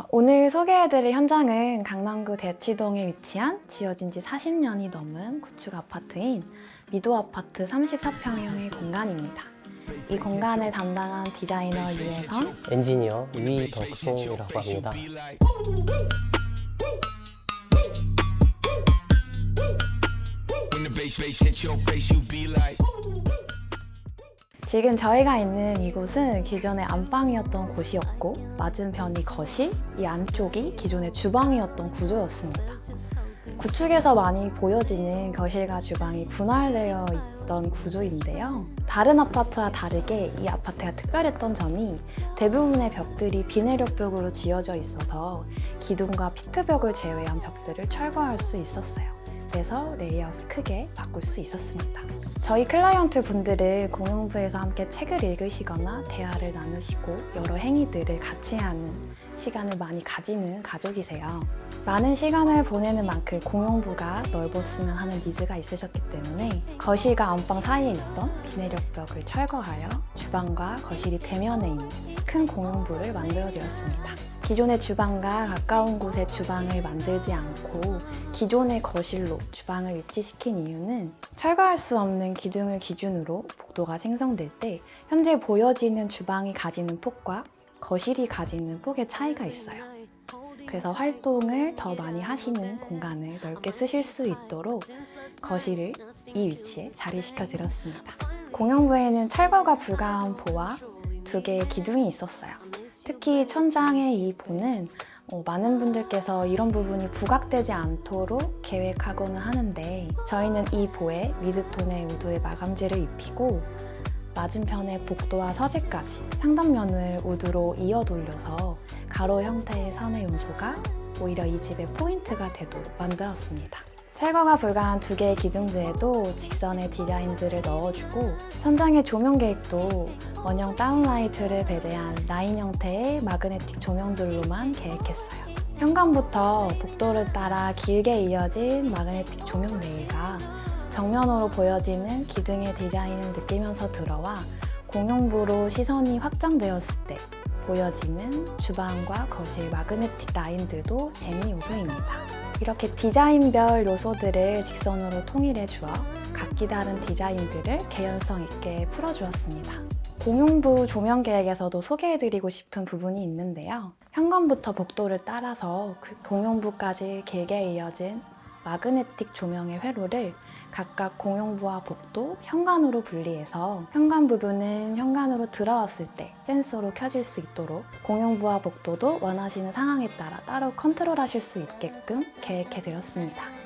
오늘 소개해드릴 현장은 강남구 대치동에 위치한 지어진 지 40년이 넘은 구축 아파트인 미도 아파트 34평형의 공간입니다. 이 공간을 담당한 디자이너 유혜선, 엔지니어 위덕송이라고 합니다. 지금 저희가 있는 이곳은 기존의 안방이었던 곳이었고 맞은편이 거실, 이 안쪽이 기존의 주방이었던 구조였습니다. 구축에서 많이 보여지는 거실과 주방이 분할되어 있던 구조인데요. 다른 아파트와 다르게 이 아파트가 특별했던 점이 대부분의 벽들이 비내력 벽으로 지어져 있어서 기둥과 피트벽을 제외한 벽들을 철거할 수 있었어요. 그래서 레이아웃을 크게 바꿀 수 있었습니다. 저희 클라이언트 분들은 공용부에서 함께 책을 읽으시거나 대화를 나누시고 여러 행위들을 같이 하는 시간을 많이 가지는 가족이세요. 많은 시간을 보내는 만큼 공용부가 넓었으면 하는 니즈가 있으셨기 때문에 거실과 안방 사이에 있던 비내력 벽을 철거하여 주방과 거실이 대면에 있는 큰 공용부를 만들어드렸습니다. 기존의 주방과 가까운 곳에 주방을 만들지 않고 기존의 거실로 주방을 위치시킨 이유는 철거할 수 없는 기둥을 기준으로 복도가 생성될 때 현재 보여지는 주방이 가지는 폭과 거실이 가지는 폭의 차이가 있어요. 그래서 활동을 더 많이 하시는 공간을 넓게 쓰실 수 있도록 거실을 이 위치에 자리시켜 드렸습니다. 공용부에는 철거가 불가한 보와 2개의 기둥이 있었어요. 특히 천장의 이 보는 많은 분들께서 이런 부분이 부각되지 않도록 계획하고는 하는데 저희는 이 보에 미드톤의 우드의 마감재를 입히고 맞은편의 복도와 서재까지 상단면을 우드로 이어 돌려서 가로 형태의 선의 요소가 오히려 이 집의 포인트가 되도록 만들었습니다. 철거가 불가한 2개의 기둥들에도 직선의 디자인들을 넣어주고 천장의 조명 계획도 원형 다운라이트를 배제한 라인 형태의 마그네틱 조명들로만 계획했어요. 현관부터 복도를 따라 길게 이어진 마그네틱 조명 레일가 정면으로 보여지는 기둥의 디자인을 느끼면서 들어와 공용부로 시선이 확장되었을 때 보여지는 주방과 거실 마그네틱 라인들도 재미 요소입니다. 이렇게 디자인별 요소들을 직선으로 통일해 주어 각기 다른 디자인들을 개연성 있게 풀어주었습니다. 공용부 조명 계획에서도 소개해드리고 싶은 부분이 있는데요. 현관부터 복도를 따라서 그 공용부까지 길게 이어진 마그네틱 조명의 회로를 각각 공용부와 복도, 현관으로 분리해서 현관 부분은 현관으로 들어왔을 때 센서로 켜질 수 있도록 공용부와 복도도 원하시는 상황에 따라 따로 컨트롤하실 수 있게끔 계획해드렸습니다.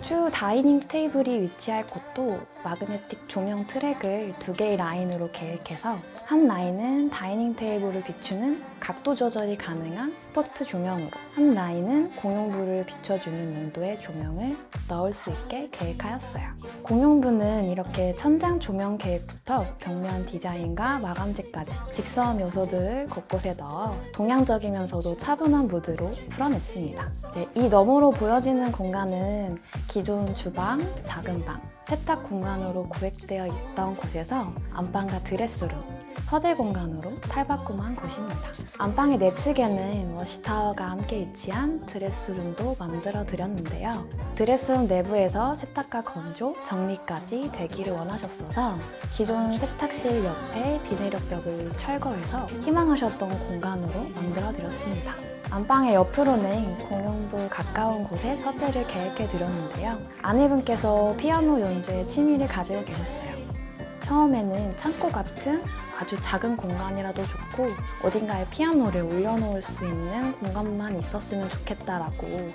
추후 다이닝 테이블이 위치할 곳도 마그네틱 조명 트랙을 2개의 라인으로 계획해서 한 라인은 다이닝 테이블을 비추는 각도 조절이 가능한 스포트 조명으로 한 라인은 공용부를 비춰주는 용도의 조명을 넣을 수 있게 계획하였어요. 공용부는 이렇게 천장 조명 계획부터 벽면 디자인과 마감재까지 직선 요소들을 곳곳에 넣어 동양적이면서도 차분한 무드로 풀어냈습니다. 이제 이 너머로 보여지는 공간은 기존 주방, 작은 방, 세탁 공간으로 구획되어 있던 곳에서 안방과 드레스룸, 서재 공간으로 탈바꿈한 곳입니다. 안방의 내측에는 워시타워가 함께 위치한 드레스룸도 만들어 드렸는데요. 드레스룸 내부에서 세탁과 건조, 정리까지 되기를 원하셨어서 기존 세탁실 옆에 비내력 벽을 철거해서 희망하셨던 공간으로 만들어 드렸습니다. 안방의 옆으로는 공용부 가까운 곳에 서재를 계획해 드렸는데요. 아내분께서 피아노 연주에 취미를 가지고 계셨어요. 처음에는 창고 같은 아주 작은 공간이라도 좋고 어딘가에 피아노를 올려놓을 수 있는 공간만 있었으면 좋겠다라고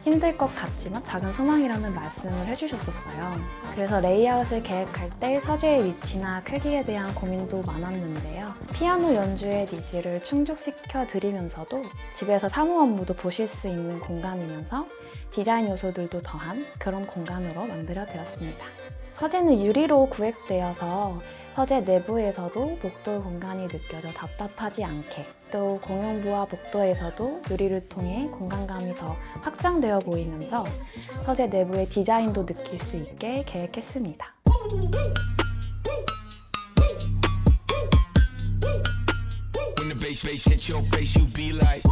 힘들 것 같지만 작은 소망이라는 말씀을 해주셨었어요. 그래서 레이아웃을 계획할 때 서재의 위치나 크기에 대한 고민도 많았는데요. 피아노 연주의 니즈를 충족시켜 드리면서도 집에서 사무 업무도 보실 수 있는 공간이면서 디자인 요소들도 더한 그런 공간으로 만들어 드렸습니다. 서재는 유리로 구획되어서 서재 내부에서도 복도 공간이 느껴져 답답하지 않게 또 공용부와 복도에서도 유리를 통해 공간감이 더 확장되어 보이면서 서재 내부의 디자인도 느낄 수 있게 계획했습니다. When the bass hits your face, you be like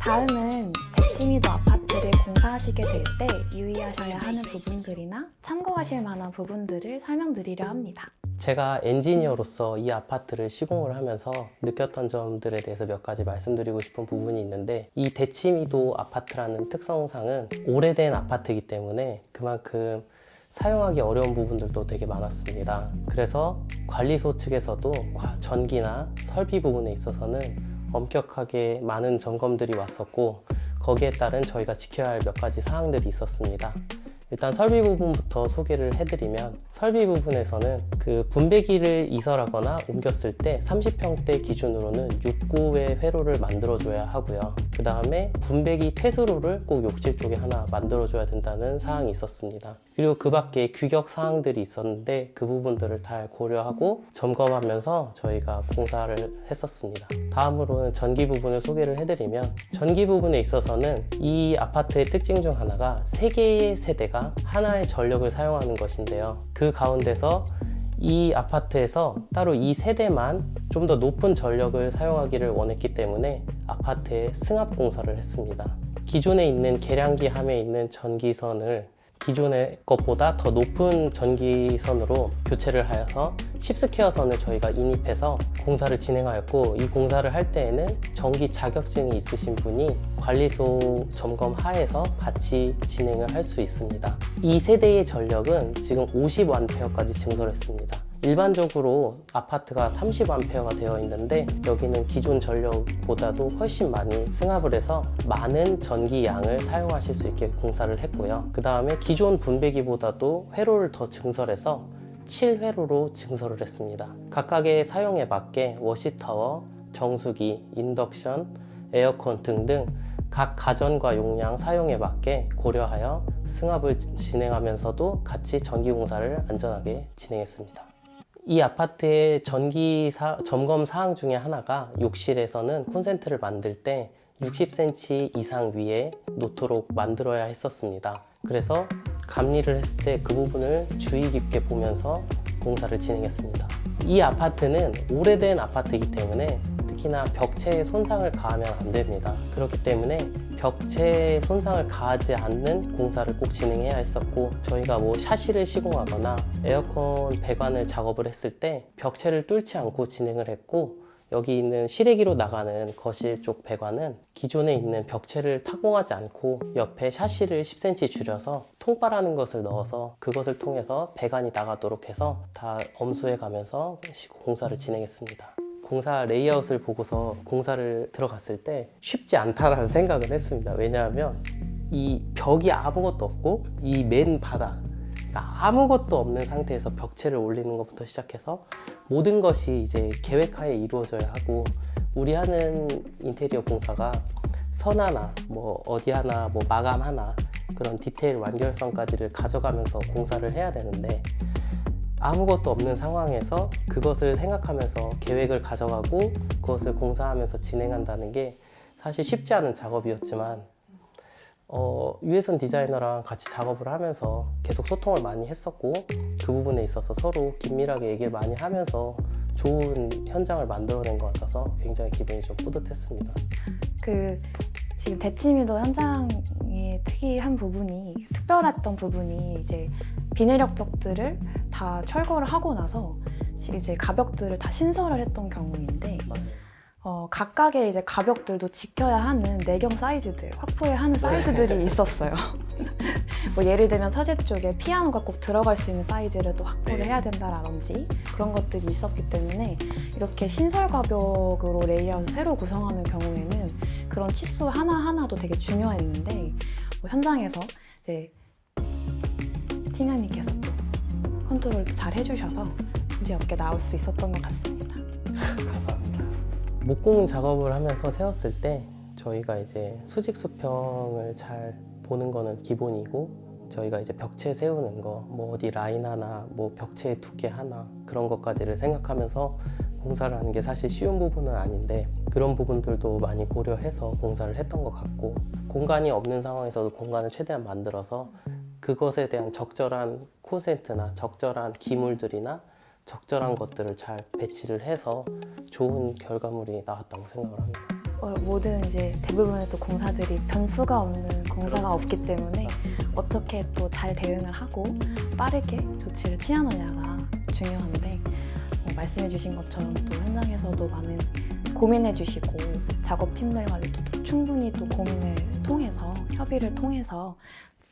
다음은 대치미도 아파트를 공사하시게 될 때 유의하셔야 하는 부분들이나 참고하실 만한 부분들을 설명드리려 합니다. 제가 엔지니어로서 이 아파트를 시공을 하면서 느꼈던 점들에 대해서 몇 가지 말씀드리고 싶은 부분이 있는데, 이 대치미도 아파트라는 특성상은 오래된 아파트이기 때문에 그만큼 사용하기 어려운 부분들도 되게 많았습니다. 그래서 관리소 측에서도 전기나 설비 부분에 있어서는 엄격하게 많은 점검들이 왔었고, 거기에 따른 저희가 지켜야 할 몇 가지 사항들이 있었습니다. 일단 설비 부분부터 소개를 해드리면, 설비 부분에서는 그 분배기를 이설하거나 옮겼을 때 30평대 기준으로는 6구의 회로를 만들어줘야 하고요. 그 다음에 분배기 퇴수로를 꼭 욕실 쪽에 하나 만들어줘야 된다는 사항이 있었습니다. 그리고 그 밖에 규격 사항들이 있었는데 그 부분들을 다 고려하고 점검하면서 저희가 공사를 했었습니다. 다음으로는 전기 부분을 소개를 해드리면, 전기 부분에 있어서는 이 아파트의 특징 중 하나가 3개의 세대가 하나의 전력을 사용하는 것인데요. 그 가운데서 이 아파트에서 따로 이 세대만 좀 더 높은 전력을 사용하기를 원했기 때문에 아파트에 승합 공사를 했습니다. 기존에 있는 계량기 함에 있는 전기선을 기존의 것보다 더 높은 전기선으로 교체를 하여서 10스퀘어 선을 저희가 인입해서 공사를 진행하였고, 이 공사를 할 때에는 전기 자격증이 있으신 분이 관리소 점검 하에서 같이 진행을 할 수 있습니다. 이 세대의 전력은 지금 50A까지 증설했습니다. 일반적으로 아파트가 30A가 되어 있는데 여기는 기존 전력보다도 훨씬 많이 승합을 해서 많은 전기 양을 사용하실 수 있게 공사를 했고요. 그 다음에 기존 분배기보다도 회로를 더 증설해서 7회로로 증설을 했습니다. 각각의 사용에 맞게 워시타워, 정수기, 인덕션, 에어컨 등등 각 가전과 용량 사용에 맞게 고려하여 승합을 진행하면서도 같이 전기 공사를 안전하게 진행했습니다. 이 아파트의 전기 점검 사항 중에 하나가, 욕실에서는 콘센트를 만들 때 60cm 이상 위에 놓도록 만들어야 했었습니다. 그래서 감리를 했을 때 그 부분을 주의 깊게 보면서 공사를 진행했습니다. 이 아파트는 오래된 아파트이기 때문에 특히나 벽체에 손상을 가하면 안 됩니다. 그렇기 때문에 벽체에 손상을 가하지 않는 공사를 꼭 진행해야 했었고, 저희가 뭐 샤시를 시공하거나 에어컨 배관을 작업을 했을 때 벽체를 뚫지 않고 진행을 했고, 여기 있는 실외기로 나가는 거실 쪽 배관은 기존에 있는 벽체를 타공하지 않고 옆에 샤시를 10cm 줄여서 통바라는 것을 넣어서 그것을 통해서 배관이 나가도록 해서 다 엄수해 가면서 공사를 진행했습니다. 공사 레이아웃을 보고서 공사를 들어갔을 때 쉽지 않다라는 생각을 했습니다. 왜냐하면 이 벽이 아무것도 없고 이 맨 바닥, 그러니까 아무것도 없는 상태에서 벽체를 올리는 것부터 시작해서 모든 것이 이제 계획하에 이루어져야 하고, 우리 하는 인테리어 공사가 선 하나, 뭐 어디 하나, 뭐 마감 하나, 그런 디테일 완결성까지를 가져가면서 공사를 해야 되는데, 아무것도 없는 상황에서 그것을 생각하면서 계획을 가져가고 그것을 공사하면서 진행한다는 게 사실 쉽지 않은 작업이었지만, 유해선 디자이너랑 같이 작업을 하면서 계속 소통을 많이 했었고, 그 부분에 있어서 서로 긴밀하게 얘기를 많이 하면서 좋은 현장을 만들어낸 것 같아서 굉장히 기분이 좀 뿌듯했습니다. 지금 대치미도 현장의 특이한 부분이, 특별했던 부분이 이제 비내력 벽들을 다 철거를 하고 나서 이제 가벽들을 다 신설을 했던 경우인데, 각각의 이제 가벽들도 지켜야 하는 내경 사이즈들, 확보해야 하는 사이즈들이 있었어요. 뭐 예를 들면 서재 쪽에 피아노가 꼭 들어갈 수 있는 사이즈를 또 확보를 해야 된다라든지 그런 것들이 있었기 때문에, 이렇게 신설 가벽으로 레이아웃을 새로 구성하는 경우에는 그런 치수 하나하나도 되게 중요했는데, 뭐 현장에서 이제 팀장님께서 또 컨트롤도 잘 해주셔서 문제 없게 나올 수 있었던 것 같습니다. 감사합니다. 목공 작업을 하면서 세웠을 때 저희가 이제 수직 수평을 잘 보는 거는 기본이고, 저희가 이제 벽체 세우는 거, 뭐 어디 라인 하나, 뭐 벽체의 두께 하나, 그런 것까지를 생각하면서 공사를 하는 게 사실 쉬운 부분은 아닌데, 그런 부분들도 많이 고려해서 공사를 했던 것 같고, 공간이 없는 상황에서도 공간을 최대한 만들어서 그것에 대한 적절한 콘센트나 적절한 기물들이나 적절한 것들을 잘 배치를 해서 좋은 결과물이 나왔다고 생각을 합니다. 모든 이제 대부분의 또 공사들이 변수가 없는 공사가 없기 때문에 어떻게 또 잘 대응을 하고 빠르게 조치를 취하느냐가 중요한데 말씀해 주신 것처럼 또 현장에서도 많은 고민해 주시고 작업팀들과도 또 충분히 또 고민을 통해서 협의를 통해서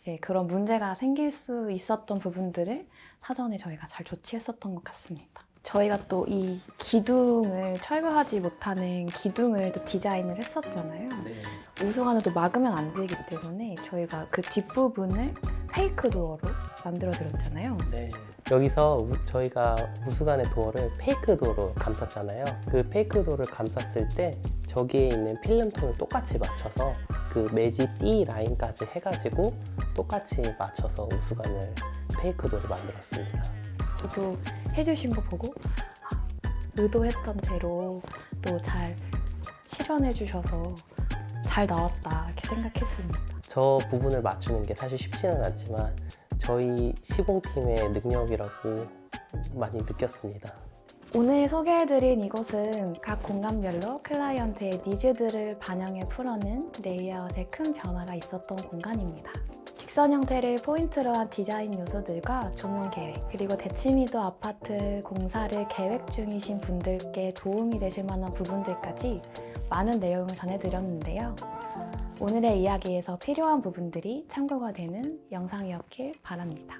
이제 그런 문제가 생길 수 있었던 부분들을 사전에 저희가 잘 조치했었던 것 같습니다. 저희가 또 이 기둥을 철거하지 못하는 기둥을 또 디자인을 했었잖아요. 네. 우수관을 또 막으면 안 되기 때문에 저희가 그 뒷부분을 페이크 도어로 만들어 드렸잖아요. 네. 여기서 저희가 우수관의 도어를 페이크 도어로 감쌌잖아요. 그 페이크 도어를 감쌌을 때 저기에 있는 필름톤을 똑같이 맞춰서 그 매지 띠 라인까지 해가지고 똑같이 맞춰서 우수관을 페이크 도어를 만들었습니다. 저도 해주신 거 보고 의도했던 대로 또 잘 실현해 주셔서 잘 나왔다 이렇게 생각했습니다. 저 부분을 맞추는 게 사실 쉽지는 않지만 저희 시공팀의 능력이라고 많이 느꼈습니다. 오늘 소개해드린 이곳은 각 공간별로 클라이언트의 니즈들을 반영해 풀어낸 레이아웃에 큰 변화가 있었던 공간입니다. 직선 형태를 포인트로 한 디자인 요소들과 조명 계획, 그리고 대치미도 아파트 공사를 계획 중이신 분들께 도움이 되실 만한 부분들까지 많은 내용을 전해드렸는데요. 오늘의 이야기에서 필요한 부분들이 참고가 되는 영상이었길 바랍니다.